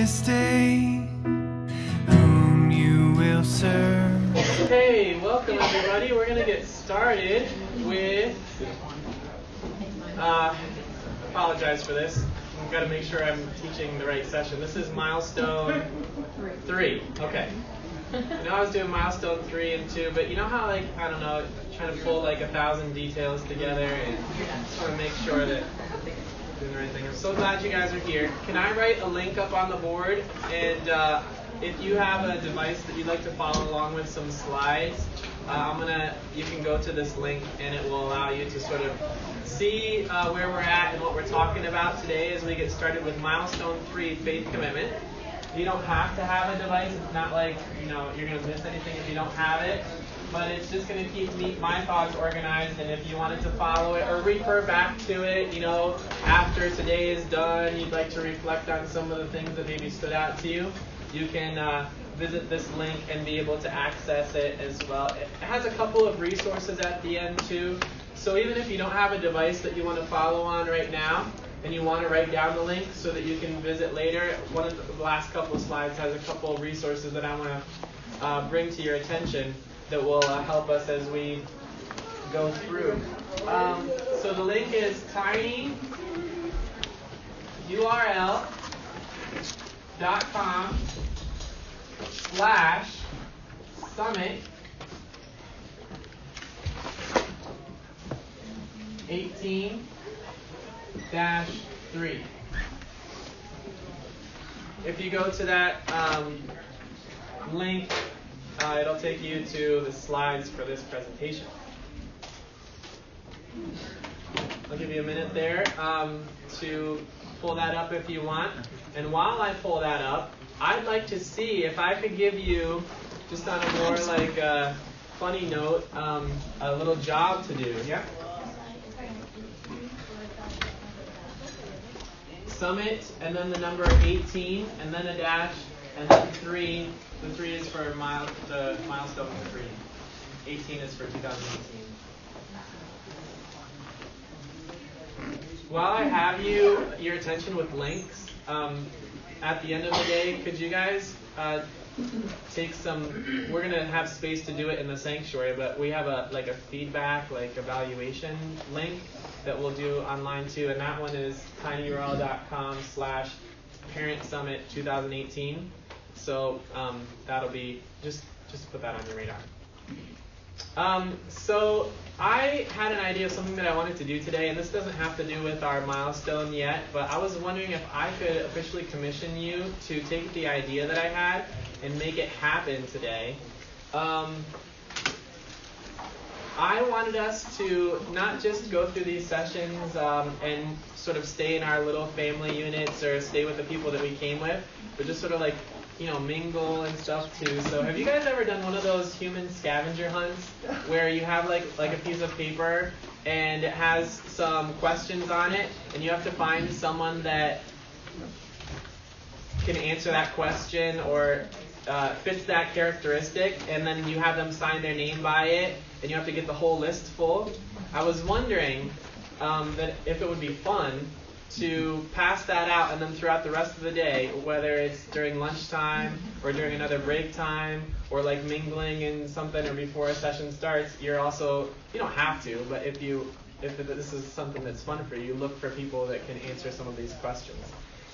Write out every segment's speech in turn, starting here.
this day, whom you will serve. Hey, welcome everybody. We're going to get started with, apologize for this. I've got to make sure I'm teaching the right session. This is Milestone 3. Okay. I know I was doing Milestone 3 and 2, but you know how, like, I don't know, trying to pull like 1,000 details together and just want to make sure that I'm doing the right thing. I'm so glad you guys are here. Can I write a link up on the board? And if you have a device that you'd like to follow along with some slides, you can go to this link and it will allow you to sort of see where we're at and what we're talking about today as we get started with Milestone 3, Faith Commitment. You don't have to have a device. It's not like, you're going to miss anything if you don't have it. But it's just going to keep my thoughts organized. And if you wanted to follow it or refer back to it, after today is done, you'd like to reflect on some of the things that maybe stood out to you, you can visit this link and be able to access it as well. It has a couple of resources at the end too. So even if you don't have a device that you want to follow on right now, and you want to write down the link so that you can visit later, one of the last couple of slides has a couple of resources that I want to bring to your attention that will help us as we go through. So the link is tinyurl.com/summit 18-3. If you go to that link, it'll take you to the slides for this presentation. I'll give you a minute there to pull that up if you want. And while I pull that up, I'd like to see if I could give you, just on a more funny note, a little job to do. Yeah? Summit, and then the number 18, and then a dash, and then 3. The 3 is for the milestone 3. 18 is for 2018. While I have your attention with links, at the end of the day, could you guys take some? We're gonna have space to do it in the sanctuary, but we have a feedback, evaluation link that we'll do online too, and that one is tinyurl.com/parentsummit 2018. So that'll be just put that on your radar. So I had an idea of something that I wanted to do today, and this doesn't have to do with our milestone yet, but I was wondering if I could officially commission you to take the idea that I had and make it happen today. I wanted us to not just go through these sessions and sort of stay in our little family units or stay with the people that we came with, but just sort of mingle and stuff too. So have you guys ever done one of those human scavenger hunts where you have like a piece of paper and it has some questions on it and you have to find someone that can answer that question or fits that characteristic, and then you have them sign their name by it, and you have to get the whole list full? I was wondering that if it would be fun to pass that out, and then throughout the rest of the day, whether it's during lunchtime or during another break time or mingling in something or before a session starts, you don't have to, but if this is something that's fun for you, look for people that can answer some of these questions.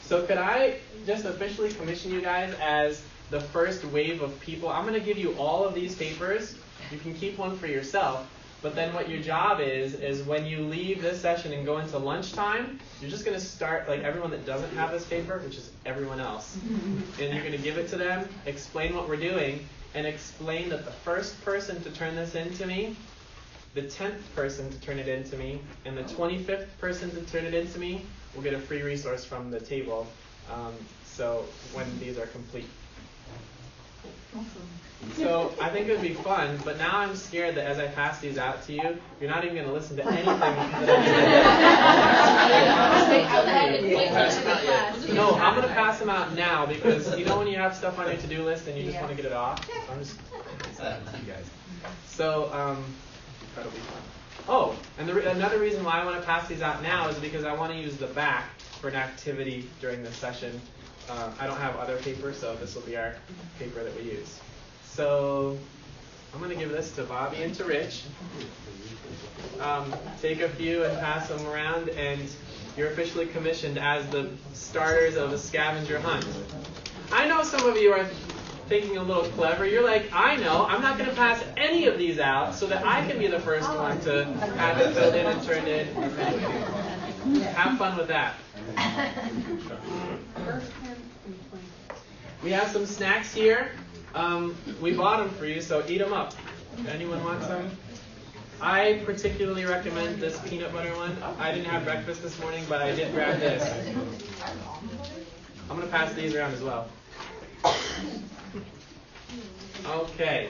So could I just officially commission you guys as the first wave of people? I'm going to give you all of these papers. You can keep one for yourself. But then what your job is when you leave this session and go into lunchtime, you're just going to start, everyone that doesn't have this paper, which is everyone else, and you're going to give it to them, explain what we're doing, and explain that the first person to turn this in to me, the 10th person to turn it in to me, and the 25th person to turn it in to me will get a free resource from the table. So when these are complete. Awesome. So I think it would be fun, but now I'm scared that as I pass these out to you, you're not even going to listen to anything that I say. No, I'm going to pass them out now because when you have stuff on your to-do list and you just want to get it off? I'm just saying to you guys. So that'll be fun. Oh, and another reason why I want to pass these out now is because I want to use the back for an activity during this session. I don't have other paper, so this will be our paper that we use. So I'm going to give this to Bobby and to Rich. Take a few and pass them around, and you're officially commissioned as the starters of a scavenger hunt. I know some of you are thinking a little clever. You're like, I know, I'm not going to pass any of these out so that I can be the first one to have it filled in and turned in. Have fun with that. We have some snacks here. We bought them for you, so eat them up. Anyone want some? I particularly recommend this peanut butter one. I didn't have breakfast this morning, but I did grab this. I'm going to pass these around as well. Okay.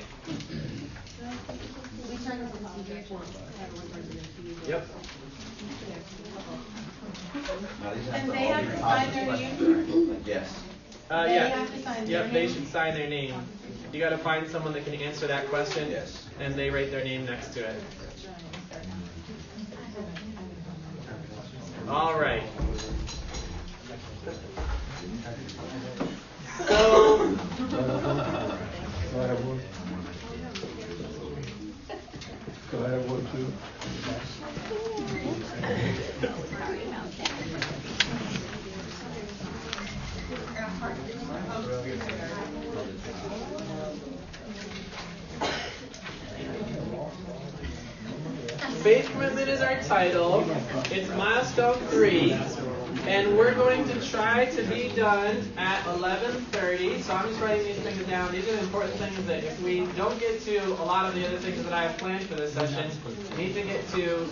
Yep. And they have to sign their name? Yes. Yep, they should sign their name. You got to find someone that can answer that question, Yes. and they write their name next to it. All right. So, Faith Commitment is our title. It's Milestone 3. And we're going to try to be done at 11:30. So I'm just writing these things down. These are the important things that if we don't get to a lot of the other things that I have planned for this session, we need to get to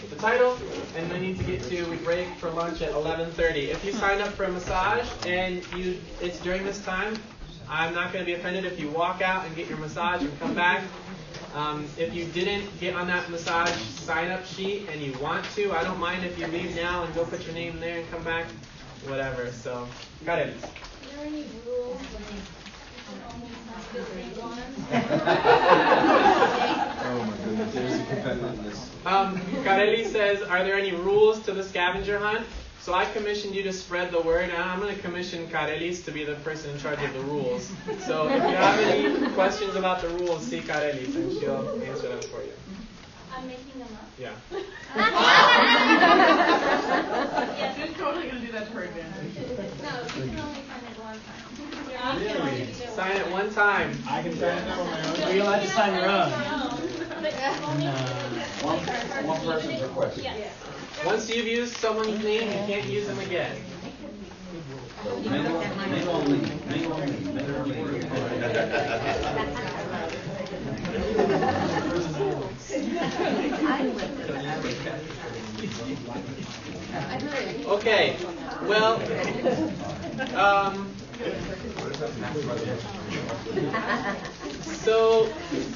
the title, and we need to get to, we break for lunch at 11:30. If you sign up for a massage and it's during this time, I'm not going to be offended if you walk out and get your massage and come back. If you didn't get on that massage sign-up sheet and you want to, I don't mind if you leave now and go put your name there and come back, whatever. So, got it. Are there any rules when the same one? Oh my goodness, there's a competitiveness. Carelli says, are there any rules to the scavenger hunt? So I commissioned you to spread the word, and I'm going to commission Carellis to be the person in charge of the rules. So if you have any questions about the rules, see Carellis, and she'll answer them for you. I'm making them up. Yeah. Yes, you're totally going to do that to her advantage. No, you can only sign it one time. Really? Sign it one time. I can sign it on my own. Are you allowed to sign your own? One person's request. Yes. Once you've used someone's name, you can't use them again. So, men only. Okay. Well, so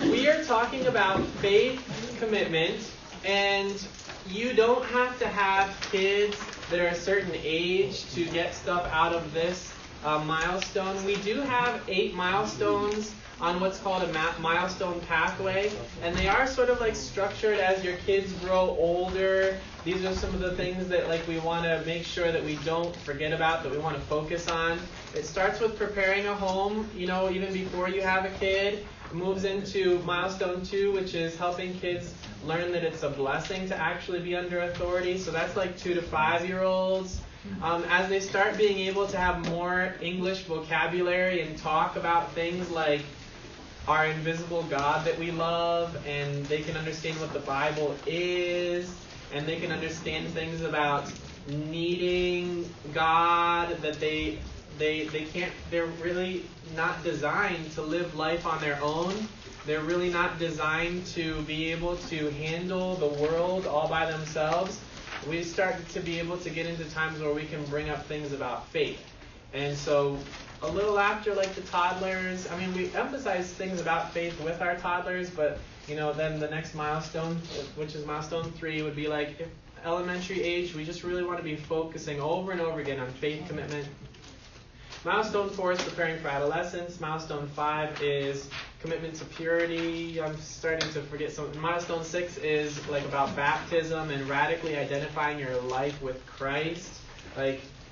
we are talking about faith commitment, and you don't have to have kids that are a certain age to get stuff out of this milestone. We do have 8 milestones on what's called a milestone pathway, and they are sort of like structured as your kids grow older. These are some of the things that we want to make sure that we don't forget about, that we want to focus on. It starts with preparing a home, even before you have a kid. It moves into milestone 2, which is helping kids learn that it's a blessing to actually be under authority. So that's 2 to 5-year-olds. As they start being able to have more English vocabulary and talk about things like our invisible God that we love, and they can understand what the Bible is, and they can understand things about needing God, that they can't, they're really not designed to live life on their own. They're really not designed to be able to handle the world all by themselves. We start to be able to get into times where we can bring up things about faith. And so a little after the toddlers, we emphasize things about faith with our toddlers, but then the next milestone, which is milestone 3, would be if elementary age, we just really want to be focusing over and over again on faith commitment. Milestone 4 is preparing for adolescence. Milestone 5 is commitment to purity. I'm starting to forget something. Milestone 6 is about baptism and radically identifying your life with Christ.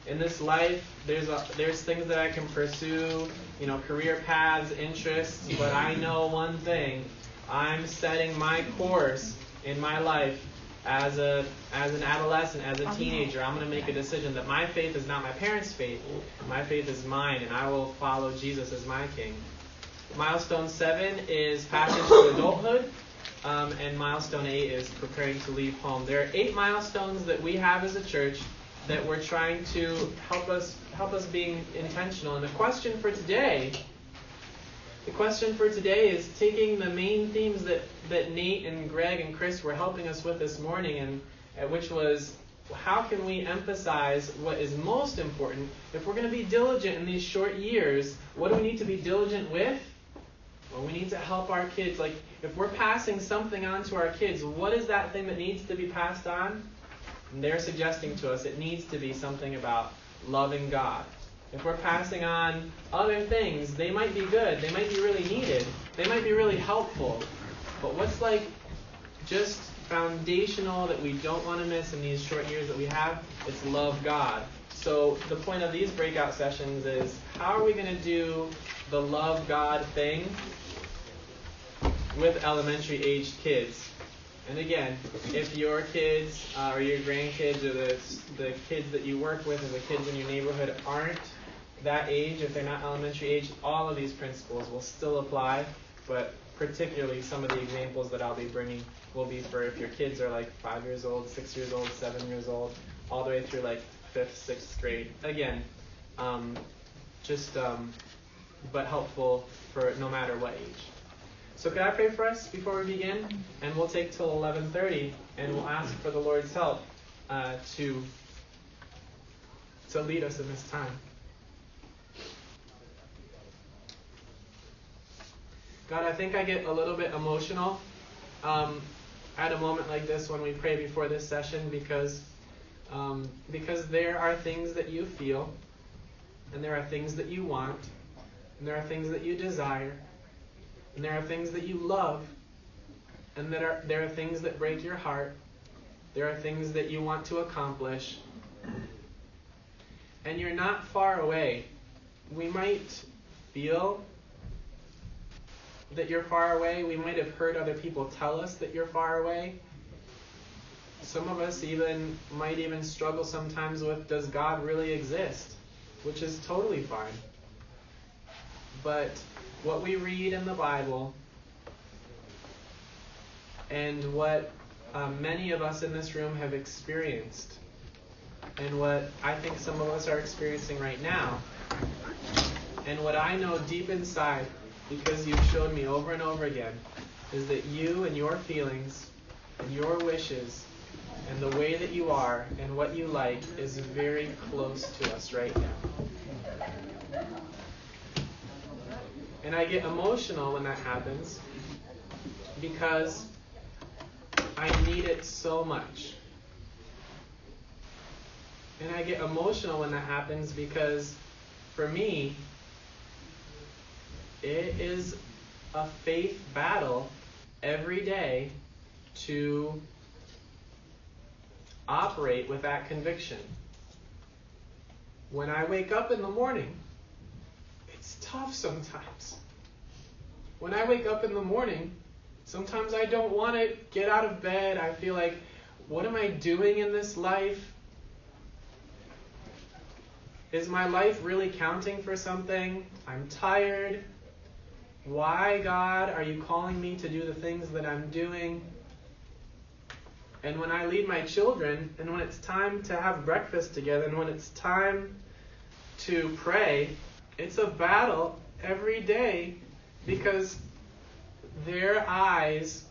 In this life, there's things that I can pursue, career paths, interests, but I know one thing. I'm setting my course in my life as an adolescent, as a teenager. I'm going to make a decision that my faith is not my parents' faith. My faith is mine, and I will follow Jesus as my king. Milestone 7 is passage to adulthood, and milestone 8 is preparing to leave home. There are 8 milestones that we have as a church that we're trying to help us being intentional. And the question for today is taking the main themes that Nate and Greg and Chris were helping us with this morning, and which was, how can we emphasize what is most important? If we're going to be diligent in these short years, what do we need to be diligent with? Well, we need to help our kids. Like, if we're passing something on to our kids, what is that thing that needs to be passed on? And they're suggesting to us it needs to be something about loving God. If we're passing on other things, they might be good, they might be really needed, they might be really helpful. But what's just foundational that we don't want to miss in these short years that we have? It's love God. So the point of these breakout sessions is, how are we going to do the love God thing with elementary aged kids? And again, if your kids or your grandkids or the kids that you work with or the kids in your neighborhood aren't that age, if they're not elementary age, all of these principles will still apply, but particularly some of the examples that I'll be bringing will be for if your kids are 5 years old, 6 years old, 7 years old, all the way through 5th, 6th grade. Again, but helpful for no matter what age. So could I pray for us before we begin? And we'll take till 11:30, and we'll ask for the Lord's help to lead us in this time. God, I think I get a little bit emotional at a moment like this when we pray before this session, because there are things that you feel, and there are things that you want, and there are things that you desire, and there are things that you love, and there are things that break your heart. There are things that you want to accomplish. And you're not far away. We might feel that you're far away. We might have heard other people tell us that you're far away. Some of us might even struggle sometimes with, does God really exist? Which is totally fine. But what we read in the Bible, and what many of us in this room have experienced, and what I think some of us are experiencing right now, and what I know deep inside, because you've showed me over and over again, is that you and your feelings and your wishes and the way that you are and what you like is very close to us right now. And I get emotional when that happens, because I need it so much. And I get emotional when that happens because, for me, it is a faith battle every day to operate with that conviction. When I wake up in the morning, it's tough sometimes. When I wake up in the morning, sometimes I don't want to get out of bed. I feel like, what am I doing in this life? Is my life really counting for something? I'm tired. Why, God, are you calling me to do the things that I'm doing? And when I lead my children, and when it's time to have breakfast together, and when it's time to pray, it's a battle every day, because their eyes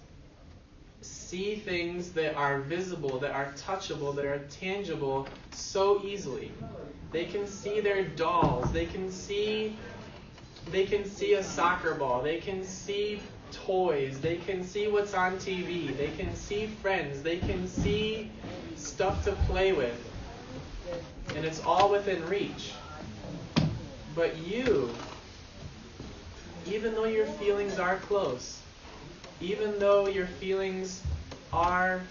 see things that are visible, that are touchable, that are tangible so easily. They can see their dolls. They can see a soccer ball. They can see toys. They can see what's on TV. They can see friends. They can see stuff to play with. And it's all within reach. But you, even though your feelings are close, even though your feelings are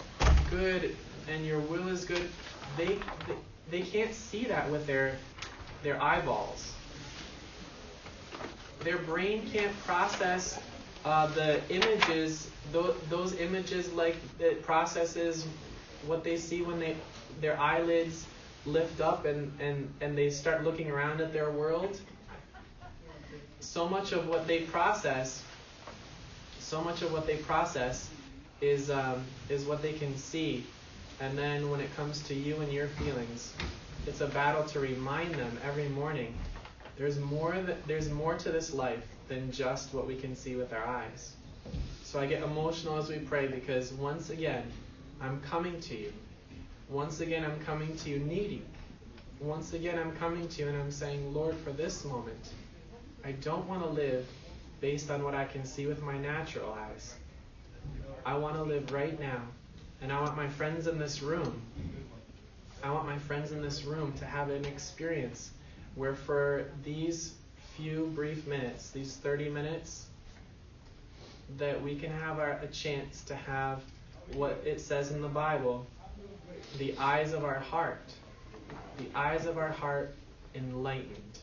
good and your will is good, they can't see that with their eyeballs. Their brain can't process the images, those images, like it processes what they see when their eyelids lift up and they start looking around at their world. So much of what they process is what they can see. And then when it comes to you and your feelings, it's a battle to remind them every morning there's more to this life than just what we can see with our eyes. So I get emotional as we pray, because once again, I'm coming to you. Once again, I'm coming to you needy. Once again, I'm coming to you and I'm saying, Lord, for this moment, I don't want to live based on what I can see with my natural eyes. I want to live right now. And I want my friends in this room, to have an experience where for these few brief minutes, these 30 minutes, that we can have a chance to have what it says in the Bible, the eyes of our heart enlightened.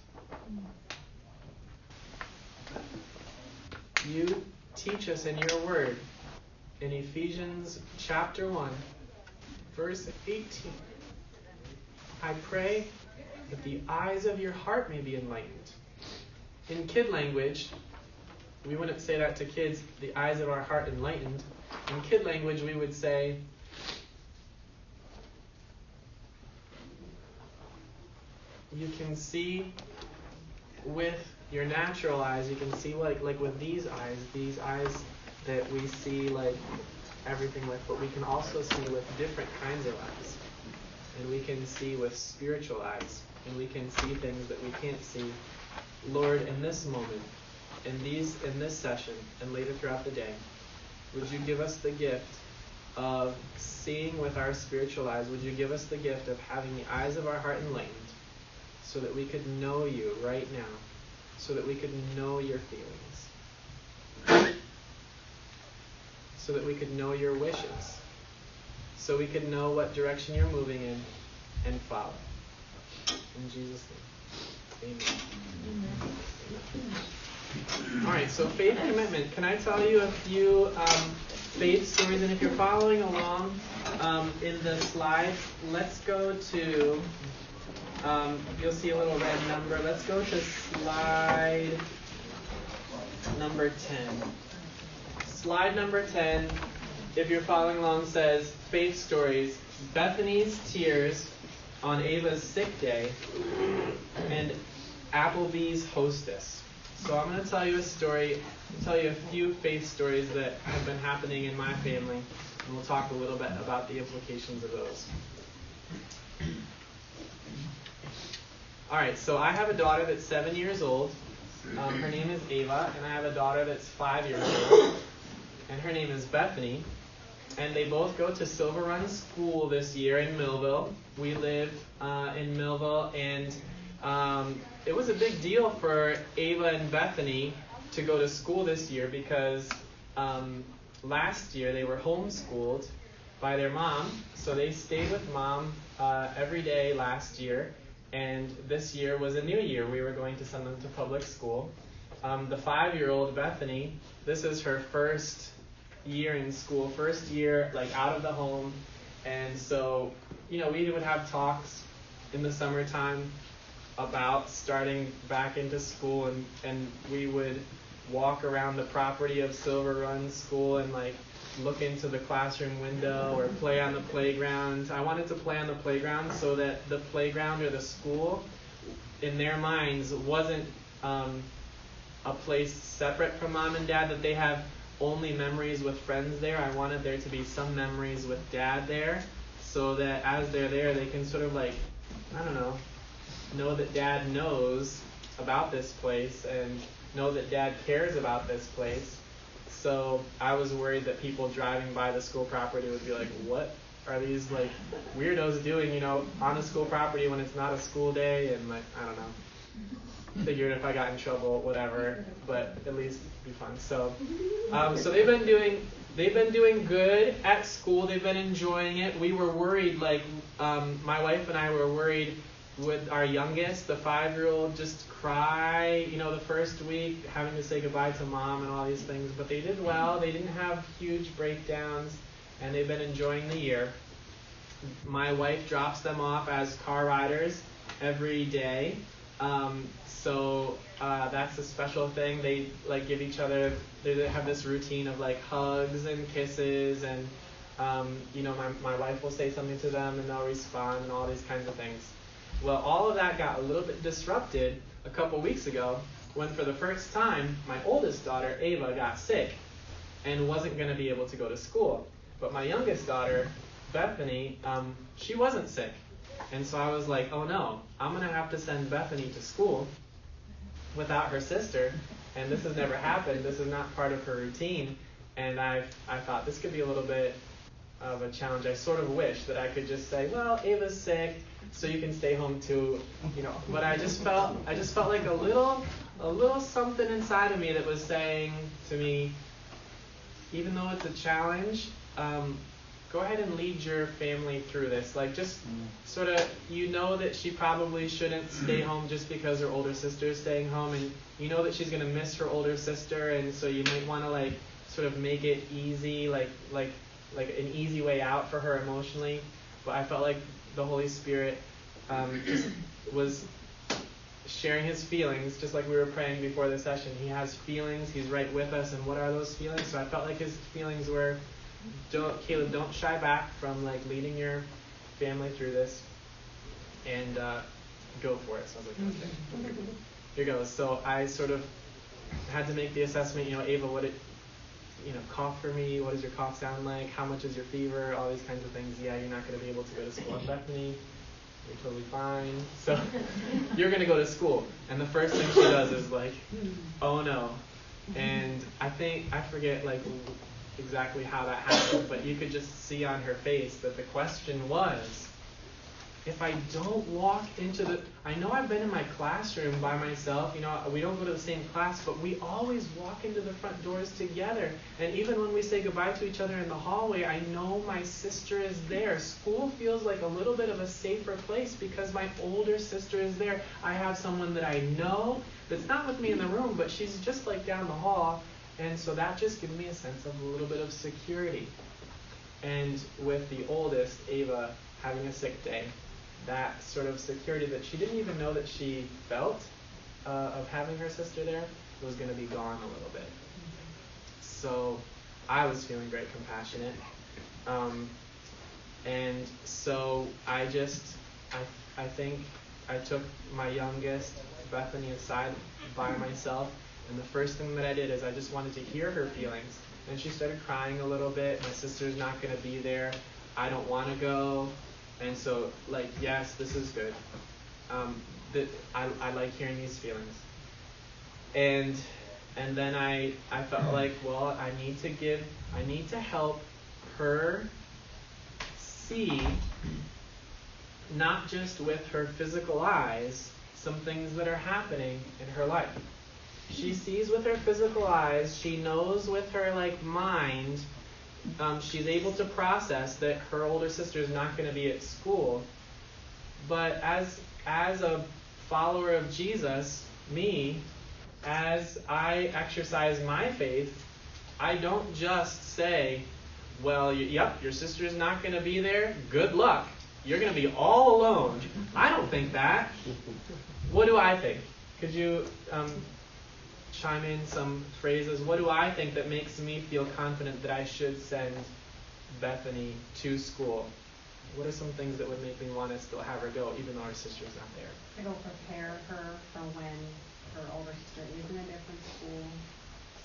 You teach us in your word, in Ephesians chapter 1, verse 18, I pray that the eyes of your heart may be enlightened. In kid language, we wouldn't say that to kids, the eyes of our heart enlightened. In kid language, we would say, you can see with your natural eyes, you can see like with these eyes that we see like everything with, but we can also see with different kinds of eyes. And we can see with spiritual eyes, and we can see things that we can't see. Lord, in this moment, in this session, and later throughout the day, would you give us the gift of seeing with our spiritual eyes? Would you give us the gift of having the eyes of our heart enlightened, so that we could know you right now, so that we could know your feelings, so that we could know your wishes, so we could know what direction you're moving in and follow. In Jesus' name, amen. All right, so faith commitment. Can I tell you a few faith stories? And if you're following along in the slides, let's go to, you'll see a little red number. Let's go to slide number 10. Slide number 10, if you're following along, says faith stories. Bethany's tears on Ava's sick day and Applebee's hostess. So I'm going to tell you a story, tell you a few faith stories that have been happening in my family, and we'll talk a little bit about the implications of those. All right, so I have a daughter that's 7 years old. Her name is Ava, and I have a daughter that's 5 years old, and her name is Bethany. And they both go to Silver Run School this year in Millville. We live in Millville, and it was a big deal for Ava and Bethany to go to school this year, because last year they were homeschooled by their mom. So they stayed with mom every day last year, and this year was a new year. We were going to send them to public school. The 5-year-old Bethany, this is her first year in school, first year like out of the home. And so, we would have talks in the summertime about starting back into school, and we would walk around the property of Silver Run School and like look into the classroom window or play on the playground. I wanted to play on the playground so that the playground or the school in their minds wasn't a place separate from mom and dad, that they have only memories with friends there. I wanted there to be some memories with dad there, so that as they're there, they can sort of like, know that dad knows about this place and know that dad cares about this place. So I was worried that people driving by the school property would be like, what are these like weirdos doing, on the school property when it's not a school day, and like, I don't know. figured if I got in trouble, whatever, but at least it'd be fun. So, so they've been doing good at school. They've been enjoying it. We were worried, like my wife and I were worried, would our youngest, the 5-year-old, just cry, the first week, having to say goodbye to mom and all these things. But they did well. They didn't have huge breakdowns, and they've been enjoying the year. My wife drops them off as car riders every day. So that's a special thing. They give each other. They have this routine of hugs and kisses, and my wife will say something to them, and they'll respond, and all these kinds of things. Well, all of that got a little bit disrupted a couple weeks ago when, for the first time, my oldest daughter Ava got sick and wasn't going to be able to go to school. But my youngest daughter, Bethany, she wasn't sick. And so I was like, oh no, I'm going to have to send Bethany to school without her sister. And this has never happened. This is not part of her routine. And I thought this could be a little bit of a challenge. I sort of wish that I could just say, well, Ava's sick, so you can stay home too. But I just felt like a little something inside of me that was saying to me, even though it's a challenge, go ahead and lead your family through this. Just sort of, that she probably shouldn't stay home just because her older sister is staying home, and that she's going to miss her older sister, and so you might want to sort of make it easy, like an easy way out for her emotionally. But I felt like the Holy Spirit just was sharing his feelings, just like we were praying before the session. He has feelings. He's right with us. And what are those feelings? So I felt like his feelings were, Caleb, don't shy back from leading your family through this, and go for it. So I was like, okay, here goes. So I sort of had to make the assessment. Ava, what it, cough for me. What does your cough sound like? How much is your fever? All these kinds of things. Yeah, you're not going to be able to go to school. And Bethany, you're totally fine. So you're going to go to school. And the first thing she does is oh no. And I forget exactly how that happened, but you could just see on her face that the question was, if I don't walk into I know I've been in my classroom by myself, we don't go to the same class, but we always walk into the front doors together. And even when we say goodbye to each other in the hallway, I know my sister is there. School feels like a little bit of a safer place because my older sister is there. I have someone that I know that's not with me in the room, but she's just down the hall. And so that just gives me a sense of a little bit of security. And with the oldest, Ava, having a sick day, that sort of security that she didn't even know that she felt of having her sister there was going to be gone a little bit. So I was feeling very compassionate. And so I think I took my youngest, Bethany, aside by myself. And the first thing that I did is I just wanted to hear her feelings. And she started crying a little bit. My sister's not going to be there. I don't want to go. And so, yes, this is good. I like hearing these feelings. And then I felt well, I need to help her see, not just with her physical eyes, some things that are happening in her life. She sees with her physical eyes. She knows with her mind. She's able to process that her older sister is not going to be at school. But as a follower of Jesus, me, as I exercise my faith, I don't just say, well, yep, your sister is not going to be there. Good luck. You're going to be all alone. I don't think that. What do I think? Could you chime in some phrases? What do I think that makes me feel confident that I should send Bethany to school? What are some things that would make me want to still have her go, even though our sister's not there? It'll prepare her for when her older sister is in a different school.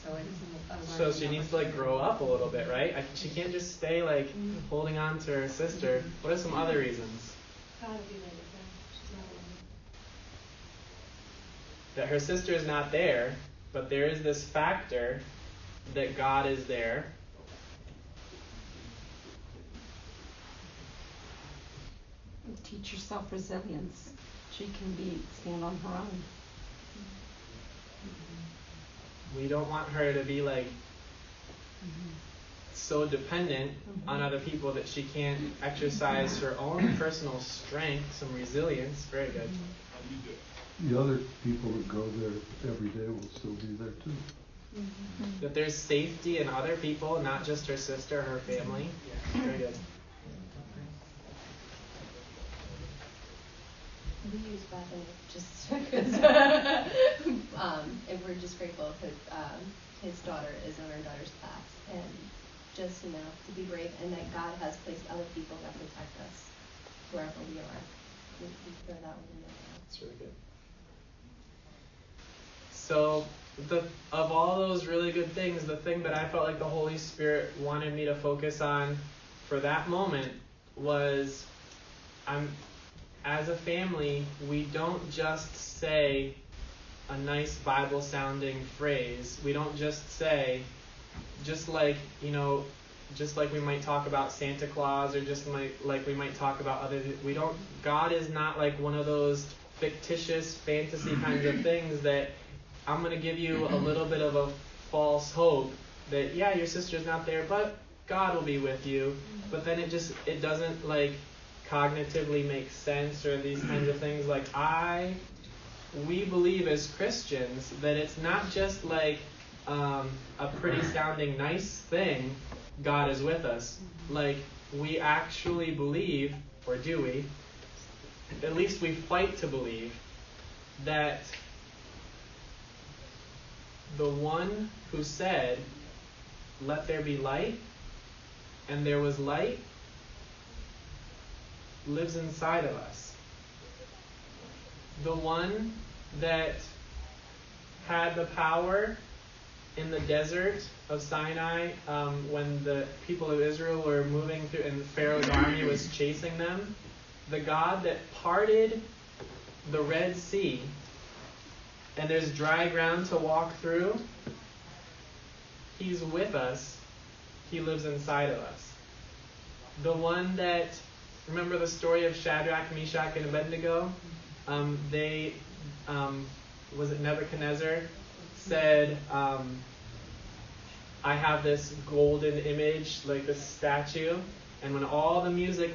So it's So she needs to grow up a little bit, right? She can't just stay holding on to her sister. What are some other reasons? That her sister is not there, but there is this factor that God is there. Teach yourself resilience. She can stand on her own. We don't want her to be like so dependent on other people that she can't exercise her own personal strength, some resilience. Very good. The other people that go there every day will still be there too. That there's safety in other people, not just her sister, her family. Yeah, very good. We use Bethany just because and we're just grateful because his daughter is in our daughter's class, and just enough to be brave, and that God has placed other people that protect us wherever we are. We throw that one in there. That's really good. So, of all those really good things, the thing that I felt like the Holy Spirit wanted me to focus on for that moment was, as a family, we don't just say a nice Bible-sounding phrase. We don't just say, just like we might talk about Santa Claus, or just like we might talk about other. God is not like one of those fictitious fantasy kinds of things that I'm going to give you a little bit of a false hope that, yeah, your sister's not there, but God will be with you. But then it doesn't like cognitively make sense, or these kinds of things. Like we believe as Christians that it's not just like a pretty sounding nice thing, God is with us. Like, we actually believe, or do we? At least we fight to believe that the one who said, "Let there be light," and there was light, lives inside of us. The one that had the power in the desert of Sinai when the people of Israel were moving through and Pharaoh's army was chasing them, the God that parted the Red Sea and there's dry ground to walk through, He's with us. He lives inside of us. The one that, remember the story of Shadrach, Meshach, and Abednego? Was it Nebuchadnezzar? Said, I have this golden image, like this statue, and when all the music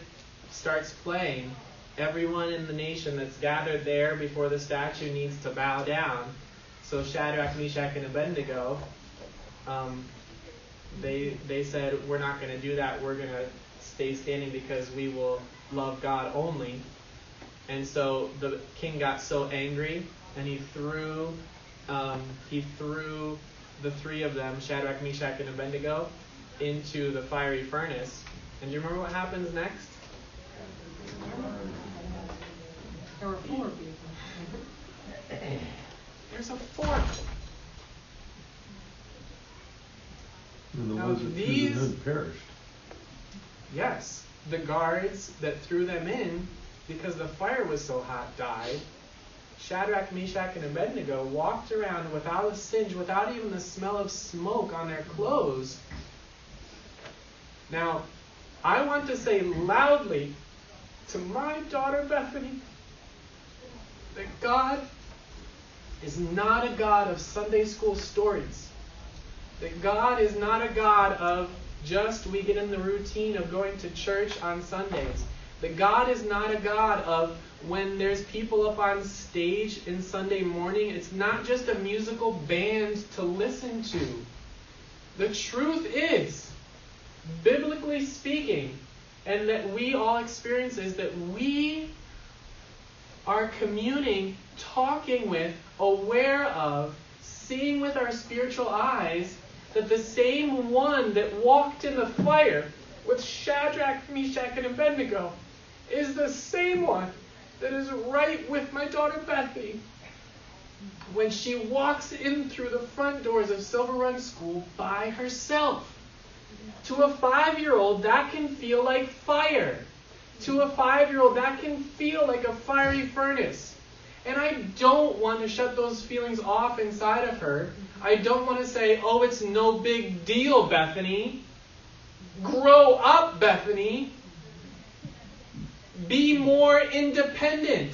starts playing, everyone in the nation that's gathered there before the statue needs to bow down. So Shadrach, Meshach, and Abednego, they said, we're not going to do that. We're going to stay standing because we will love God only. And so the king got so angry, and he threw the three of them, Shadrach, Meshach, and Abednego, into the fiery furnace. And do you remember what happens next? There were 4 people. There's a 4th. And the Now, ones that threw them in perished. Yes, the guards that threw them in, because the fire was so hot, died. Shadrach, Meshach, and Abednego walked around without a singe, without even the smell of smoke on their clothes. Now, I want to say loudly to my daughter Bethany that God is not a God of Sunday school stories. That God is not a God of just we get in the routine of going to church on Sundays. That God is not a God of when there's people up on stage in Sunday morning, it's not just a musical band to listen to. The truth is, biblically speaking, and that we all experience, is that we are communing, talking with, aware of, seeing with our spiritual eyes, that the same one that walked in the fire with Shadrach, Meshach, and Abednego is the same one that is right with my daughter Bethany when she walks in through the front doors of Silver Run School by herself. To a 5-year-old, that can feel like fire. To a 5-year-old, that can feel like a fiery furnace. And I don't want to shut those feelings off inside of her. I don't want to say, oh, it's no big deal, Bethany. Grow up, Bethany. Be more independent.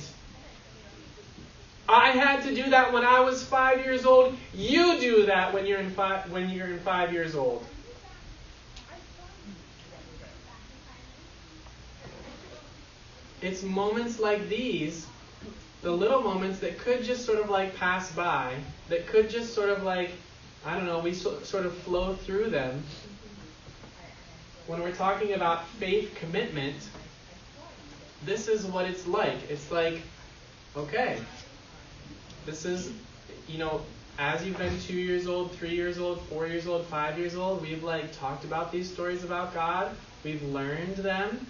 I had to do that when I was 5 years old. You do that when you're in 5 years old. It's moments like these, the little moments that could just sort of like pass by, that could just sort of like, I don't know, we sort of flow through them. When we're talking about faith commitment, this is what it's like. It's like, okay, this is, as you've been 2 years old, 3 years old, 4 years old, 5 years old, we've like talked about these stories about God. We've learned them,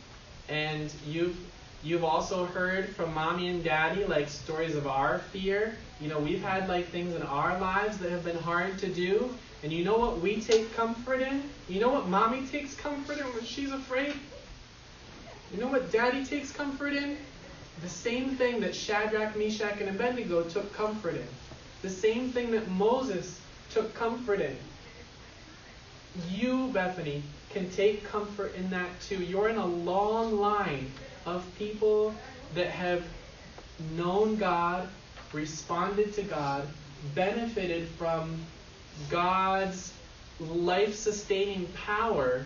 and you've also heard from mommy and daddy like stories of our fear. We've had like things in our lives that have been hard to do. And you know what we take comfort in? You know what mommy takes comfort in when she's afraid? You know what daddy takes comfort in? The same thing that Shadrach, Meshach, and Abednego took comfort in. The same thing that Moses took comfort in. You, Bethany, can take comfort in that too. You're in a long line of people that have known God, responded to God, benefited from God's life-sustaining power,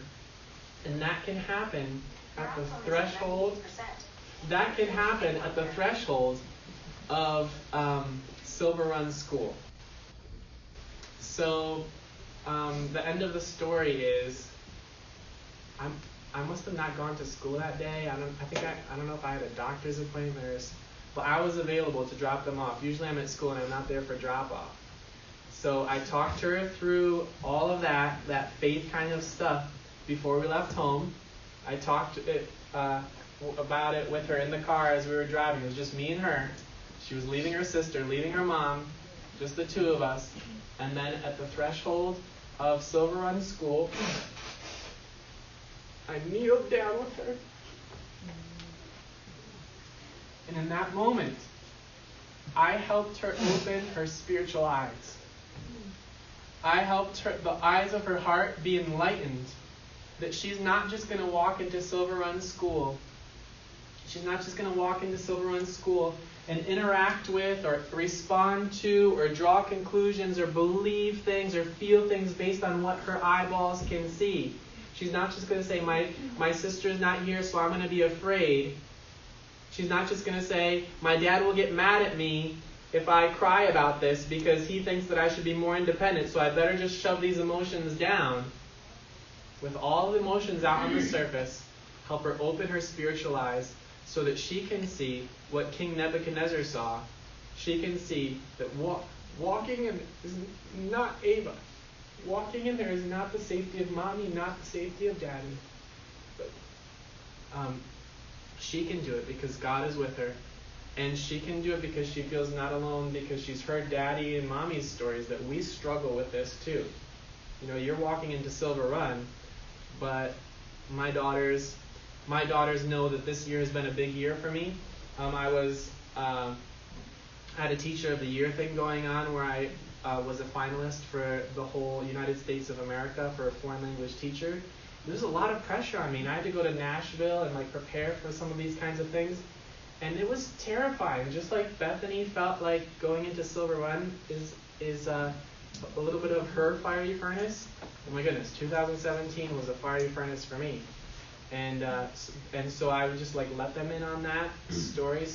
and that can happen at the threshold. That can happen at the threshold of Silver Run School. So the end of the story is, I must have not gone to school that day. I don't know if I had a doctor's appointment, but I was available to drop them off. Usually I'm at school and I'm not there for drop-off. So I talked her through all of that faith kind of stuff before we left home. I talked about it with her in the car as we were driving. It was just me and her. She was leaving her sister, leaving her mom, just the two of us. And then at the threshold of Silver Run School, I kneeled down with her. And in that moment, I helped her open her spiritual eyes. I helped her, the eyes of her heart be enlightened. That she's not just going to walk into Silver Run School. She's not just going to walk into Silver Run School and interact with or respond to or draw conclusions or believe things or feel things based on what her eyeballs can see. She's not just going to say, my sister's not here, so I'm going to be afraid. She's not just going to say, my dad will get mad at me if I cry about this because he thinks that I should be more independent, so I better just shove these emotions down. With all the emotions out on the surface, help her open her spiritual eyes so that she can see what King Nebuchadnezzar saw. She can see that walking in is not Ava. Walking in there is not the safety of mommy, not the safety of daddy. But she can do it because God is with her. And she can do it because she feels not alone, because she's heard daddy and mommy's stories that we struggle with this too. You're walking into Silver Run, but my daughters know that this year has been a big year for me. I had a Teacher of the Year thing going on where I was a finalist for the whole United States of America for a foreign language teacher. There's a lot of pressure on me, and I had to go to Nashville and prepare for some of these kinds of things. And it was terrifying. Just like Bethany felt like going into Silver Run is a little bit of her fiery furnace. Oh my goodness, 2017 was a fiery furnace for me. And so I would just let them in on that story.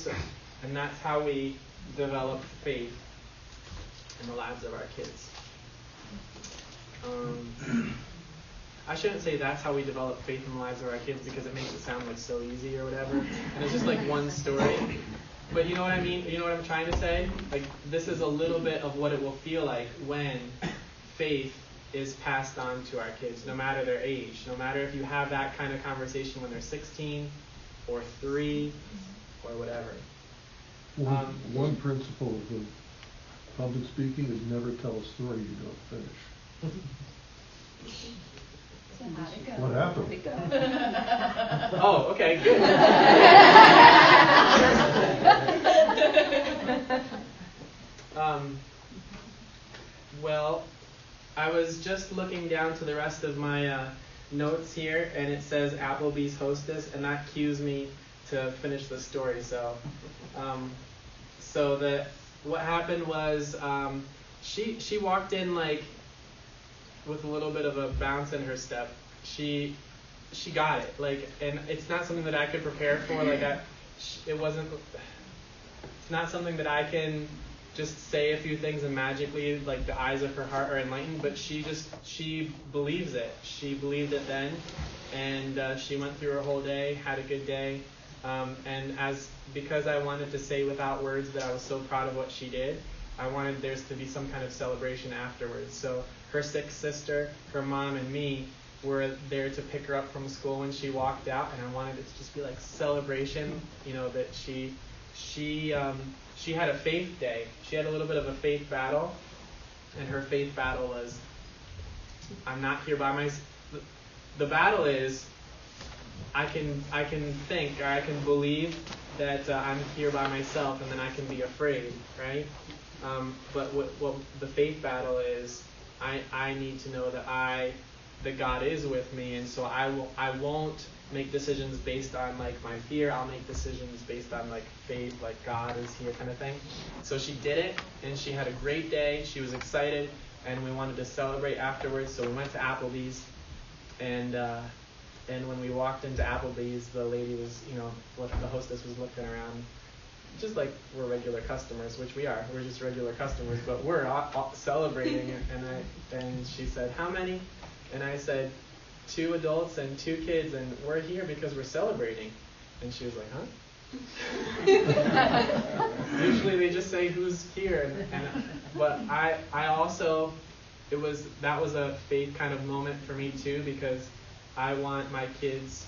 And that's how we develop faith in the lives of our kids. I shouldn't say that's how we develop faith in the lives of our kids because it makes it sound so easy or whatever. And it's just one story. But you know what I mean? You know what I'm trying to say? This is a little bit of what it will feel like when faith is passed on to our kids, no matter their age. No matter if you have that kind of conversation when they're 16 or 3 or whatever. One principle of public speaking is never tell a story you don't finish. So how'd it go? What happened? How'd it go? Oh, okay, good. Well, I was just looking down to the rest of my notes here, and it says Applebee's hostess, and that cues me to finish the story. So what happened was she walked in like with a little bit of a bounce in her step. She got it, like, and it's not something that I could prepare for. Like it's not something that I can just say a few things and magically, like, the eyes of her heart are enlightened. But she believes it. She believed it then, and she went through her whole day, had a good day, and because I wanted to say without words that I was so proud of what she did, I wanted there to be some kind of celebration afterwards. So her sick sister, her mom, and me were there to pick her up from school when she walked out, and I wanted it to just be like celebration, that she had a faith day. She had a little bit of a faith battle, and her faith battle was, I'm not here by myself. The battle is, I can think, or I can believe that I'm here by myself, and then I can be afraid, right? But what the faith battle is, I need to know that God is with me, and so I won't make decisions based on like my fear. I'll make decisions based on like faith, like God is here, kind of thing. So she did it, and she had a great day. She was excited, and we wanted to celebrate afterwards. So we went to Applebee's, and when we walked into Applebee's, the lady was, the hostess was looking around, just like we're regular customers, which we are. We're just regular customers, but we're all celebrating. And she said, "How many?" And I said, 2 adults and 2 kids, and we're here because we're celebrating. And she was like, huh? Usually they just say who's here, but I also, that was a faith kind of moment for me too, because I want my kids,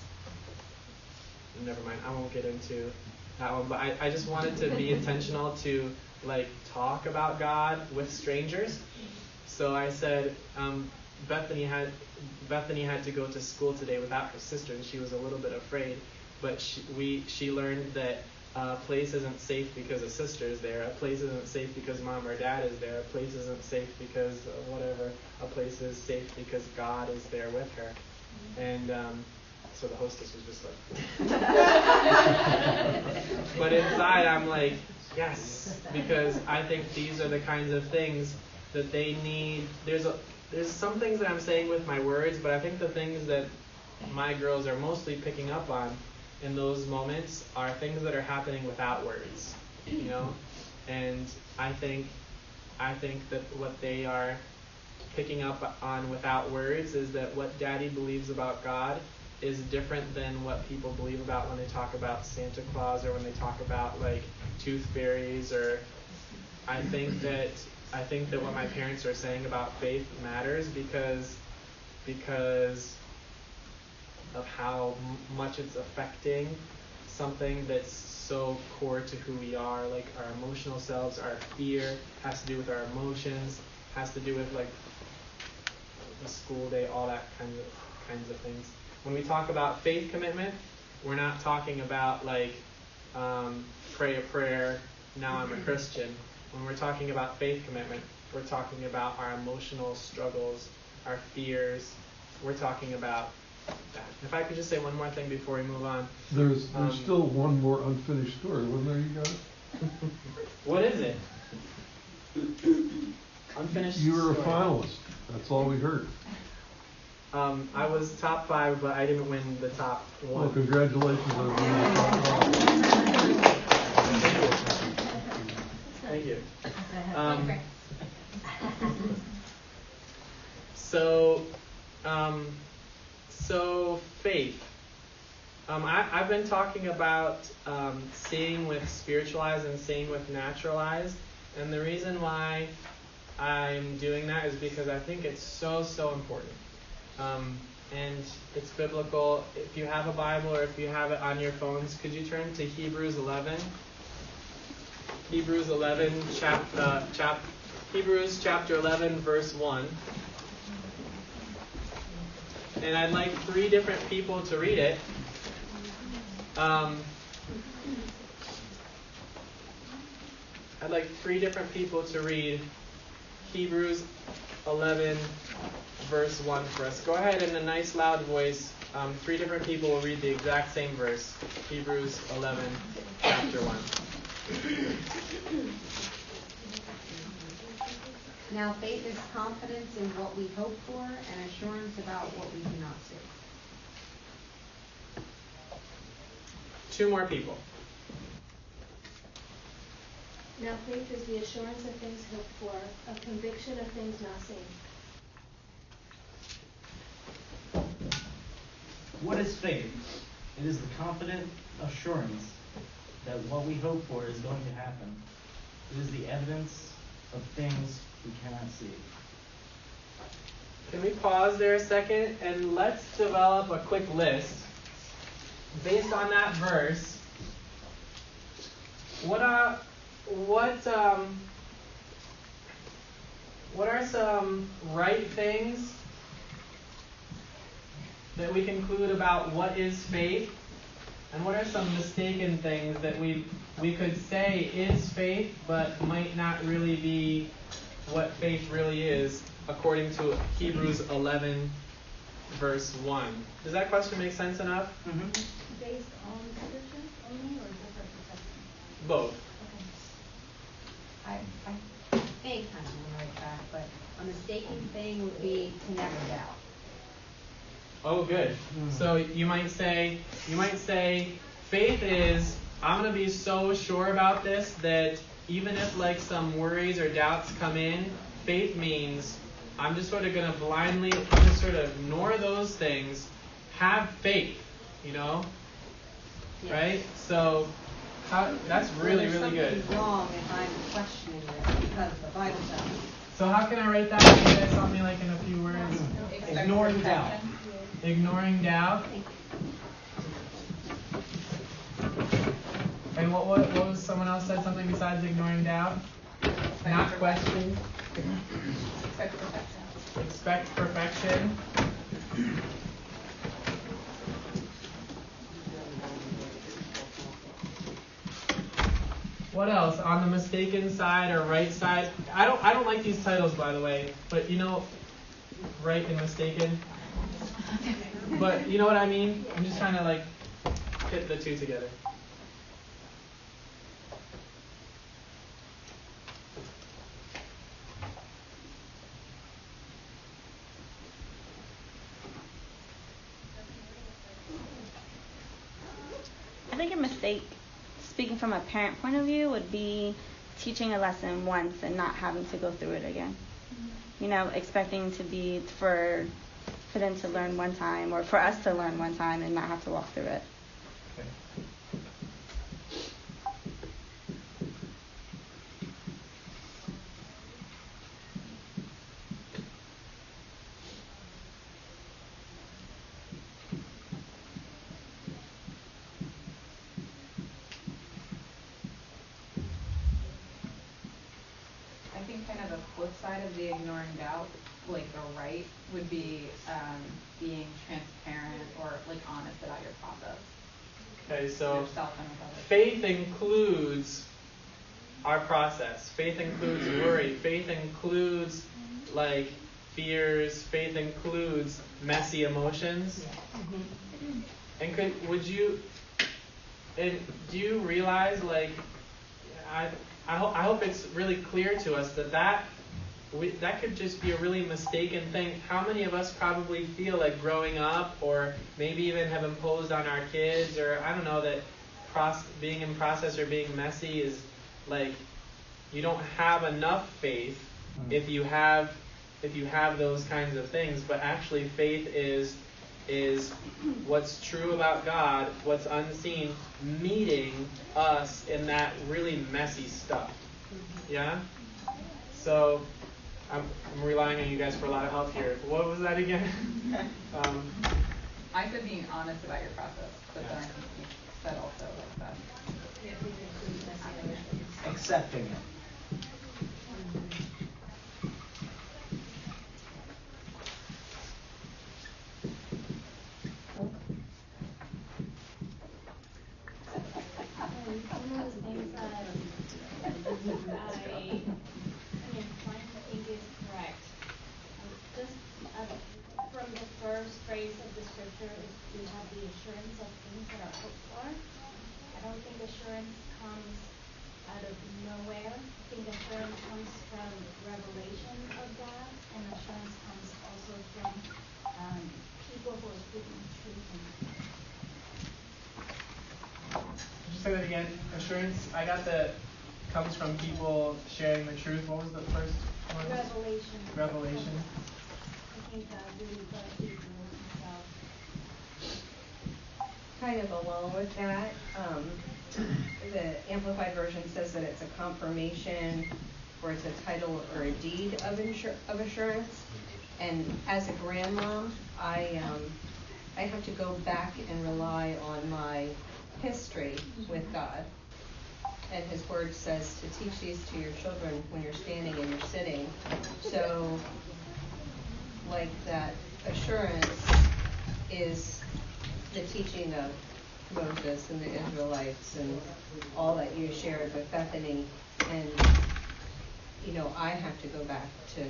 never mind, I won't get into that one, but I just wanted to be intentional to like talk about God with strangers. So I said, Bethany had to go to school today without her sister, and she was a little bit afraid. But she learned that a place isn't safe because a sister is there. A place isn't safe because mom or dad is there. A place isn't safe because whatever. A place is safe because God is there with her. And so the hostess was just like. But inside I'm like, yes, because I think these are the kinds of things that they need. There's some things that I'm saying with my words, but I think the things that my girls are mostly picking up on in those moments are things that are happening without words, And I think that what they are picking up on without words is that what Daddy believes about God is different than what people believe about when they talk about Santa Claus or when they talk about like tooth fairies. Or I think that what my parents are saying about faith matters because of how much it's affecting something that's so core to who we are, like our emotional selves. Our fear has to do with our emotions, has to do with like the school day, all that kinds of things. When we talk about faith commitment, we're not talking about like pray a prayer, now I'm a Christian. When we're talking about faith commitment, we're talking about our emotional struggles, our fears. We're talking about that. If I could just say one more thing before we move on. There's still one more unfinished story, wasn't there, you guys? What is it? Unfinished You were a story. finalist. That's all we heard. I was top 5, but I didn't win the top 1. Well, congratulations on being the top 5. Thank you. So faith. I've been talking about seeing with spiritualized and seeing with naturalized, and the reason why I'm doing that is because I think it's so important. And it's biblical. If you have a Bible or if you have it on your phones, could you turn to Hebrews 11? Hebrews 11, Hebrews chapter 11, verse 1. And I'd like 3 different people to read it. I'd like 3 different people to read Hebrews 11, verse 1 for us. Go ahead in a nice loud voice. 3 different people will read the exact same verse. Hebrews 11, chapter 1. Now faith is confidence in what we hope for and assurance about what we do not see. 2 more people. Now faith is the assurance of things hoped for, a conviction of things not seen. What is faith? It is the confident assurance that what we hope for is going to happen. It is the evidence of things we cannot see. Can we pause there a second and let's develop a quick list based on that verse? What are some right things that we conclude about what is faith? And what are some mistaken things that we could say is faith, but might not really be what faith really is, according to Hebrews 11, verse 1. Does that question make sense enough? Mm-hmm. Based on scripture only, or different perspectives? Both. I think I'm on the right track, but a mistaken thing would be to never doubt. Oh, good. So you might say, faith is, I'm going to be so sure about this that even if like some worries or doubts come in, faith means I'm just sort of going to blindly just sort of ignore those things, have faith, Yes. right? So that's really, really good. Something's wrong if I'm questioning this because the Bible tells me. So how can I write that? Can you help me like in a few words? Ignoring doubt. Ignoring doubt. And what was someone else said something besides ignoring doubt? Not question. Expect perfection. What else? On the mistaken side or right side? I don't like these titles, by the way, but right and mistaken. But you know what I mean? I'm just trying to like fit the two together. I think a mistake, speaking from a parent point of view, would be teaching a lesson once and not having to go through it again. Expecting for them to learn one time, or for us to learn one time and not have to walk through it. Okay. I think kind of the flip side of the ignoring doubt, like the right, would be being transparent or like honest about your process. Okay, so Yourself and with others. faith includes our process. Faith includes worry. Faith includes like fears. Faith includes messy emotions. And do you realize, like, I hope it's really clear to us that could just be a really mistaken thing. How many of us probably feel like growing up, or maybe even have imposed on our kids, or I don't know, that being in process or being messy is like you don't have enough faith if you have those kinds of things. But actually, faith is what's true about God, what's unseen, meeting us in that really messy stuff. Yeah? So I'm relying on you guys for a lot of help here. What was that again? I said being honest about your process, but then you said also like that. Accepting it. One of the things that I'm trying to think is correct. Just from the first phrase of the scripture, we have the assurance of things that are hoped for. I don't think assurance comes out of nowhere. I think assurance comes from revelation say that again. Assurance. I got that comes from people sharing the truth. What was the first one? Revelation. Revelation. I think really the Hebrew himself. Kind of along with that, the Amplified Version says that it's a confirmation, or it's a title or a deed of assurance. And as a grandmom, I have to go back and rely on my history with God. And His Word says to teach these to your children when you're standing and you're sitting. So, like that assurance is the teaching of Moses and the Israelites and all that you shared with Bethany. And, I have to go back to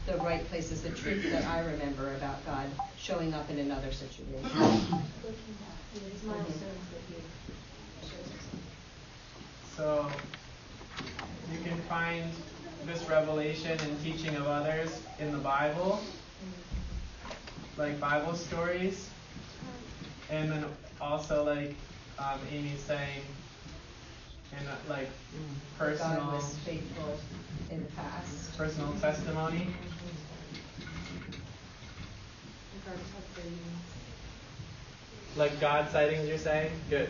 the right places, the truth that I remember about God showing up in another situation. It's milestones that He shows us. So you can find this revelation and teaching of others in the Bible, like Bible stories, and then also like Amy's saying, and like personal. God was faithful in the past. Personal testimony. Like God sightings, you're saying? Good.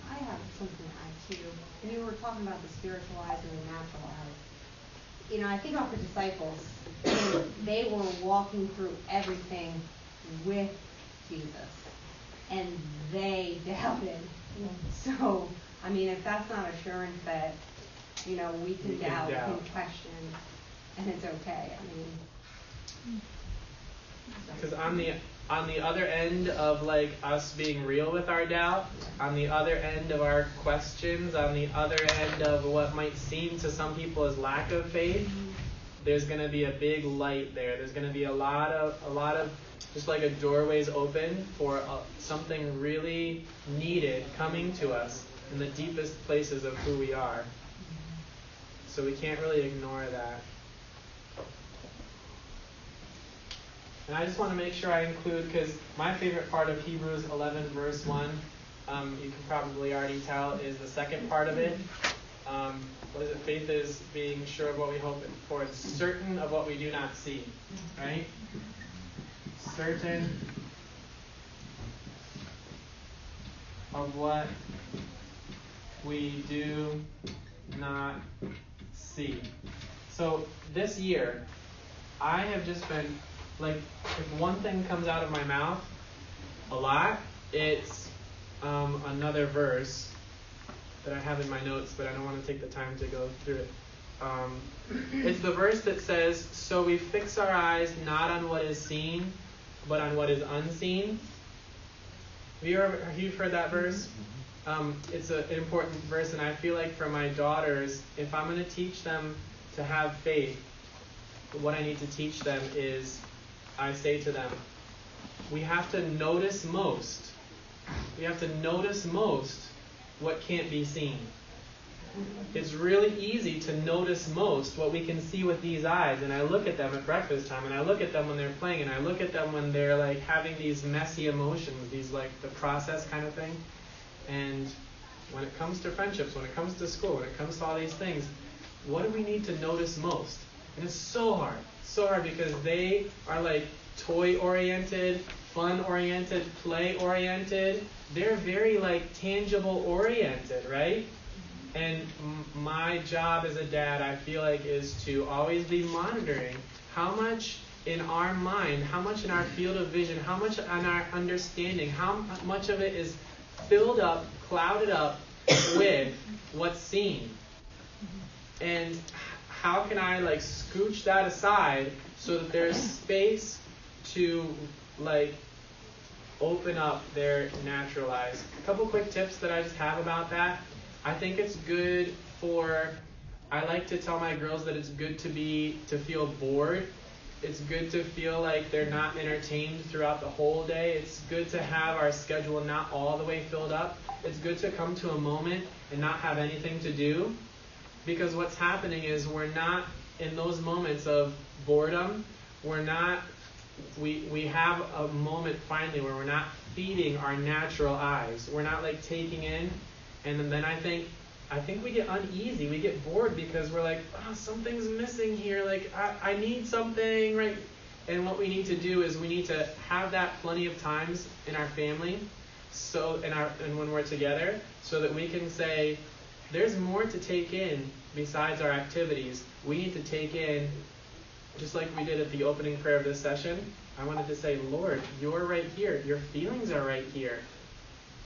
I have something to add too. And you were talking about the spiritual eyes and the natural eyes. I think about the disciples. They were walking through everything with Jesus. And they doubted. So, if that's not assurance that, we can doubt, we can question, and it's okay. Because on the other end of like us being real with our doubt, on the other end of our questions, on the other end of what might seem to some people as lack of faith, there's going to be a big light there. There's going to be a lot of just like a doorway's open for something really needed coming to us in the deepest places of who we are. So we can't really ignore that. And I just want to make sure I include, because my favorite part of Hebrews 11 verse 1, you can probably already tell, is the second part of it. What is it? Faith is being sure of what we hope for, and certain of what we do not see. Right? Certain of what we do not see. So this year, I have just been, like, if one thing comes out of my mouth a lot, it's another verse that I have in my notes, but I don't want to take the time to go through it. It's the verse that says, "So we fix our eyes not on what is seen, but on what is unseen." Have you heard that verse? It's an important verse, and I feel like for my daughters, if I'm going to teach them to have faith, what I need to teach them is, I say to them, we have to notice most. We have to notice most what can't be seen. It's really easy to notice most what we can see with these eyes. And I look at them at breakfast time, and I look at them when they're playing, and I look at them when they're like having these messy emotions, these like the process kind of thing. And when it comes to friendships, when it comes to school, when it comes to all these things, what do we need to notice most? And it's so hard. So hard because they are like toy-oriented, fun-oriented, play-oriented. They're very like tangible-oriented, right? And my job as a dad, I feel like, is to always be monitoring how much in our mind, how much in our field of vision, how much in our understanding, how much of it is filled up, clouded up with what's seen. And how can I like scooch that aside so that there's space to like open up their natural eyes? A couple quick tips that I just have about that. I think it's good I like to tell my girls that it's good to feel bored. It's good to feel like they're not entertained throughout the whole day. It's good to have our schedule not all the way filled up. It's good to come to a moment and not have anything to do. Because what's happening is we're not, in those moments of boredom, we have a moment finally where we're not feeding our natural eyes. We're not like taking in And then I think we get uneasy, we get bored because we're like, oh, something's missing here, like I need something, right? And what we need to do is we need to have that plenty of times in our family, and when we're together, so that we can say, there's more to take in besides our activities. We need to take in, just like we did at the opening prayer of this session, I wanted to say, Lord, you're right here. Your feelings are right here.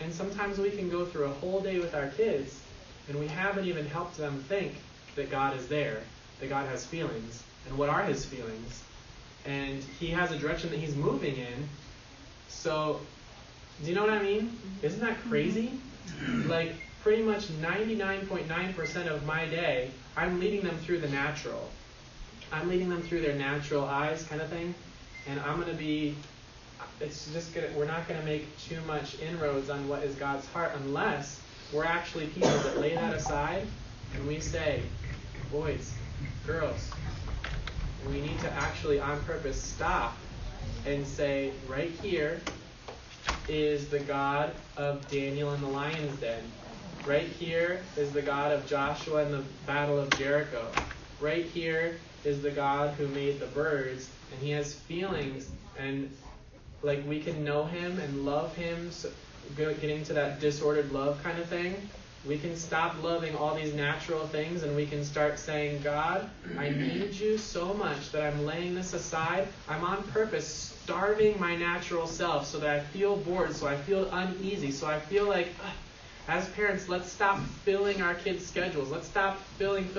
And sometimes we can go through a whole day with our kids, and we haven't even helped them think that God is there, that God has feelings, and what are his feelings. And he has a direction that he's moving in. So, do you know what I mean? Isn't that crazy? Like, pretty much 99.9% of my day, I'm leading them through the natural. I'm leading them through their natural eyes kind of thing. And I'm going to be, we're not going to make too much inroads on what is God's heart unless we're actually people that lay that aside and we say, boys, girls, we need to actually on purpose stop and say, right here is the God of Daniel in the lion's den. Right here is the God of Joshua in the battle of Jericho. Right here is the God who made the birds, and he has feelings, and like we can know him and love him, so getting to that disordered love kind of thing. We can stop loving all these natural things, and we can start saying, God, I need you so much that I'm laying this aside. I'm on purpose starving my natural self so that I feel bored, so I feel uneasy, so I feel like, as parents, let's stop filling our kids' schedules. Let's stop filling.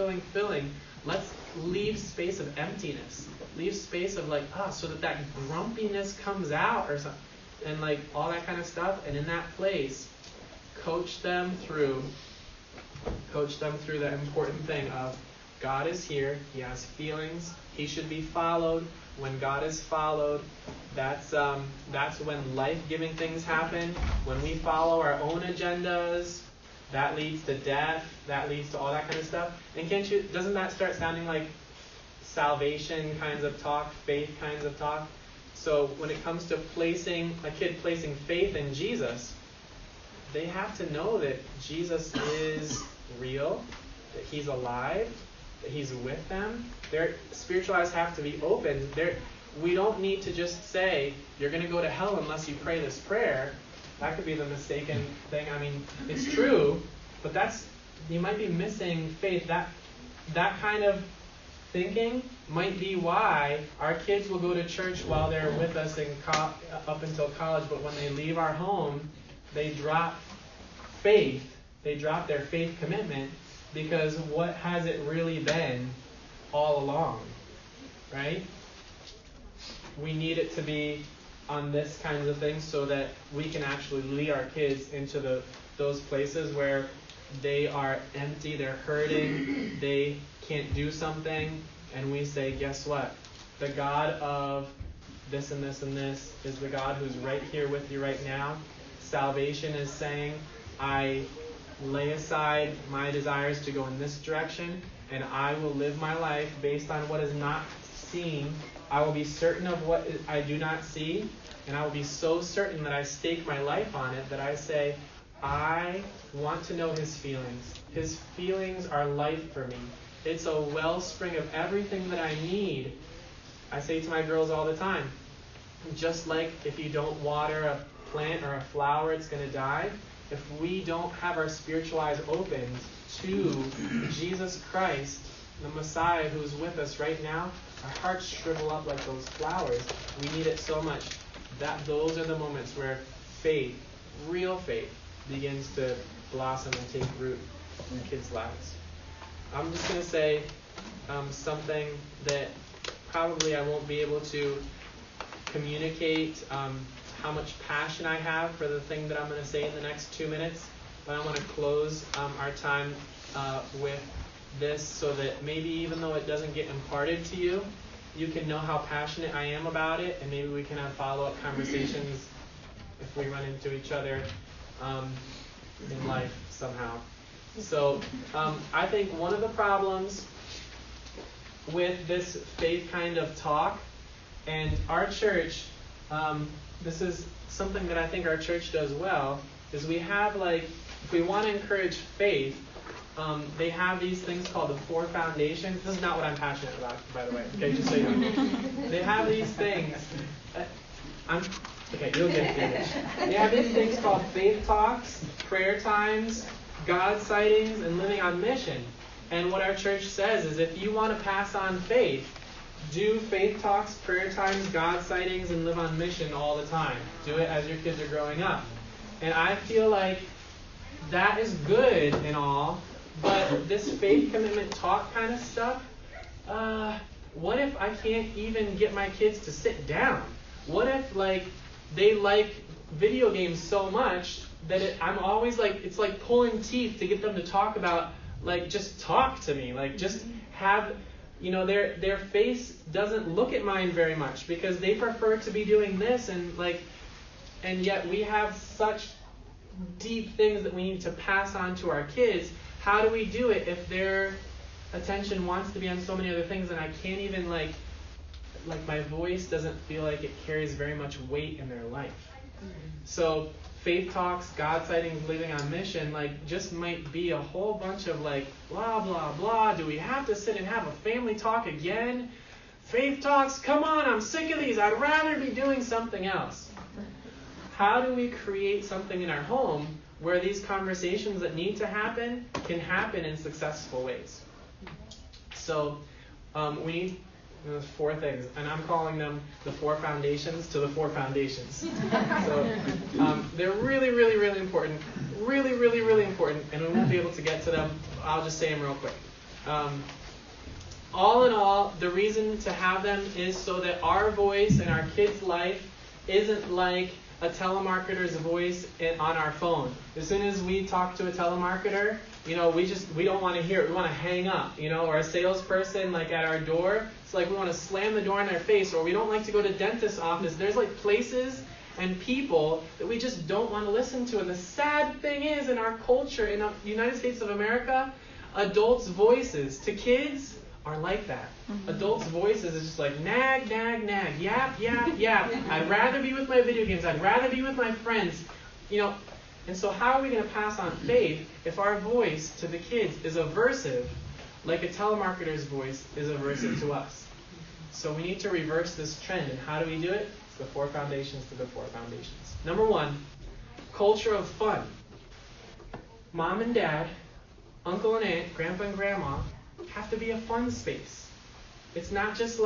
Let's leave space of emptiness. Leave space of so that grumpiness comes out or something. And like all that kind of stuff. And in that place, coach them through the important thing of God is here. He has feelings. He should be followed. When God is followed, that's when life-giving things happen. When we follow our own agendas, that leads to death. That leads to all that kind of stuff. And doesn't that start sounding like salvation kinds of talk, faith kinds of talk? So when it comes to a kid placing faith in Jesus, they have to know that Jesus is real, that he's alive, that he's with them. Their spiritual eyes have to be open. We don't need to just say, you're going to go to hell unless you pray this prayer. That could be the mistaken thing. I mean, it's true, but you might be missing faith. That kind of thinking might be why our kids will go to church while they're with us up until college, but when they leave our home, they drop faith. They drop their faith commitment, because what has it really been all along, right? We need it to be on this kinds of things so that we can actually lead our kids into those places where they are empty, they're hurting, they can't do something, and we say, guess what? The God of this and this and this is the God who's right here with you right now. Salvation is saying, I lay aside my desires to go in this direction, and I will live my life based on what is not seen. I will be certain of what I do not see, and I will be so certain that I stake my life on it that I say, I want to know his feelings. His feelings are life for me. It's a wellspring of everything that I need. I say to my girls all the time, just like if you don't water a plant or a flower, it's going to die. If we don't have our spiritual eyes opened to Jesus Christ, the Messiah who's with us right now, our hearts shrivel up like those flowers. We need it so much. Those are the moments where faith, real faith, begins to blossom and take root in kids' lives. I'm just going to say something that probably I won't be able to communicate how much passion I have for the thing that I'm going to say in the next 2 minutes. But I want to close our time with this so that maybe even though it doesn't get imparted to you, you can know how passionate I am about it, and maybe we can have follow-up conversations if we run into each other in life somehow. So I think one of the problems with this faith kind of talk, and our church, this is something that I think our church does well, is we have if we want to encourage faith, they have these things called the 4 foundations. This is not what I'm passionate about, by the way. Okay, just so you know. They have these things. Okay, you'll get through this. They have these things called faith talks, prayer times, God sightings, and living on mission. And what our church says is if you want to pass on faith, do faith talks, prayer times, God sightings, and live on mission all the time. Do it as your kids are growing up. And I feel like that is good and all, but this faith commitment talk kind of stuff, what if I can't even get my kids to sit down? What if they like video games so much that I'm always it's like pulling teeth to get them to talk about, just talk to me, just have, their face doesn't look at mine very much because they prefer to be doing this, and yet we have such deep things that we need to pass on to our kids. How do we do it if their attention wants to be on so many other things and I can't even my voice doesn't feel like it carries very much weight in their life? So faith talks, God sightings, living on mission, just might be a whole bunch of blah, blah, blah. Do we have to sit and have a family talk again? Faith talks, come on, I'm sick of these. I'd rather be doing something else. How do we create something in our home where these conversations that need to happen can happen in successful ways? So we need 4 things, and I'm calling them the 4 foundations to the 4 foundations. So they're really, really, really important. Really, really, really important, and we won't be able to get to them. I'll just say them real quick. All in all, the reason to have them is so that our voice in our kids' life isn't like a telemarketer's voice on our phone. As soon as we talk to a telemarketer, we don't want to hear it. We want to hang up, or a salesperson at our door. It's we want to slam the door in their face, or we don't like to go to dentist's office. There's places and people that we just don't want to listen to. And the sad thing is, in our culture, in the United States of America, adults' voices to kids are like that. Mm-hmm. Adults' voices is just nag, nag, nag, yap, yap, yap. I'd rather be with my video games. I'd rather be with my friends. And so how are we going to pass on faith if our voice to the kids is aversive, like a telemarketer's voice is aversive to us? So we need to reverse this trend. And how do we do it? It's the 4 foundations to the 4 foundations. Number 1, culture of fun. Mom and dad, uncle and aunt, grandpa and grandma have to be a fun space. It's not just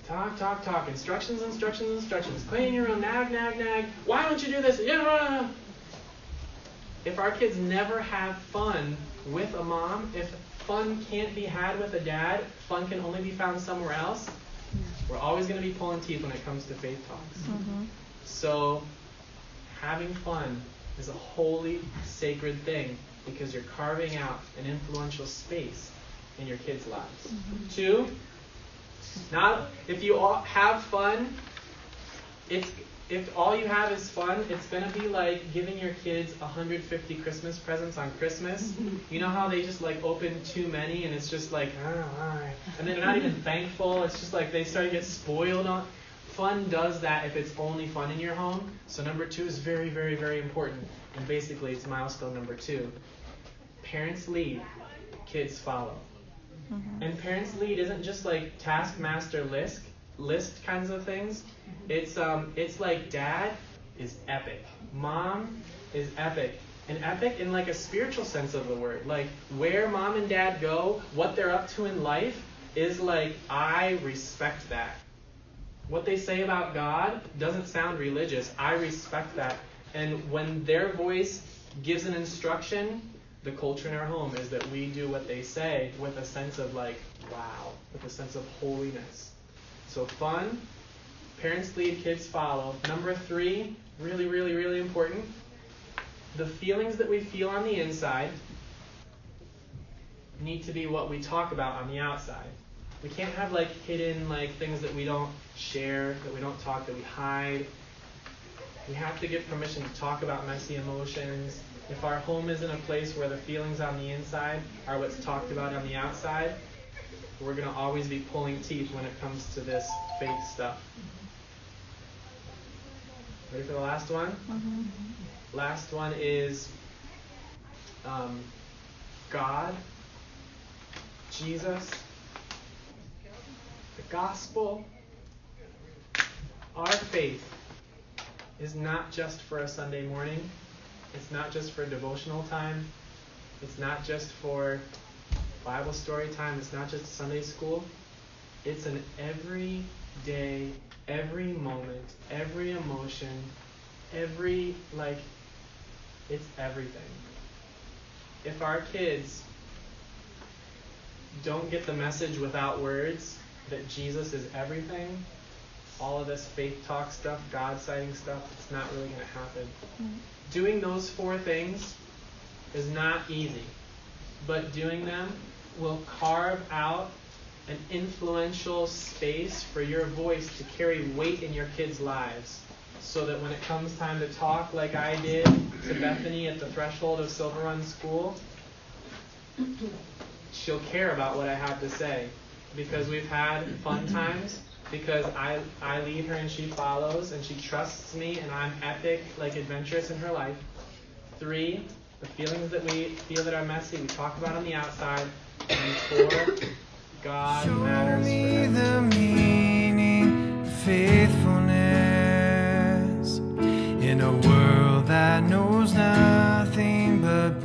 talk, talk, talk, instructions, instructions, instructions, clean your room, nag, nag, nag, why don't you do this? Yeah. If our kids never have fun with a mom, if fun can't be had with a dad, fun can only be found somewhere else, we're always going to be pulling teeth when it comes to faith talks. Mm-hmm. So having fun is a holy, sacred thing because you're carving out an influential space in your kids' lives. Mm-hmm. 2, if you all have fun, if all you have is fun, it's going to be like giving your kids 150 Christmas presents on Christmas. You know how they just open too many and it's just all right. And they're not even thankful. It's just they start to get spoiled on. Fun does that if it's only fun in your home. So number 2 is very, very, very important. And basically it's milestone number 2. Parents lead, kids follow. Mm-hmm. And parents lead isn't just taskmaster list kinds of things. It's dad is epic, mom is epic, and epic in a spiritual sense of the word. Where mom and dad go, what they're up to in life is I respect that. What they say about God doesn't sound religious. I respect that. And when their voice gives an instruction, the culture in our home is that we do what they say with a sense of wow, with a sense of holiness. So fun, parents lead, kids follow. Number 3, really, really, really important. The feelings that we feel on the inside need to be what we talk about on the outside. We can't have hidden things that we don't share, that we don't talk, that we hide. We have to get permission to talk about messy emotions. If our home isn't a place where the feelings on the inside are what's talked about on the outside, we're going to always be pulling teeth when it comes to this faith stuff. Ready for the last one? Mm-hmm. Last one is God, Jesus, the gospel, our faith is not just for a Sunday morning. It's not just for devotional time. It's not just for Bible story time. It's not just Sunday school. It's an every day, every moment, every emotion, it's everything. If our kids don't get the message without words that Jesus is everything, all of this faith talk stuff, God citing stuff, it's not really going to happen. Doing those 4 things is not easy, but doing them will carve out an influential space for your voice to carry weight in your kids' lives, so that when it comes time to talk like I did to Bethany at the threshold of Silver Run School, she'll care about what I have to say, because we've had fun times, because I lead her and she follows, and she trusts me, and I'm epic, adventurous in her life. 3, the feelings that we feel that are messy, we talk about on the outside. And 4, God Show matters for me everything. the meaning of faithfulness in a world that knows nothing but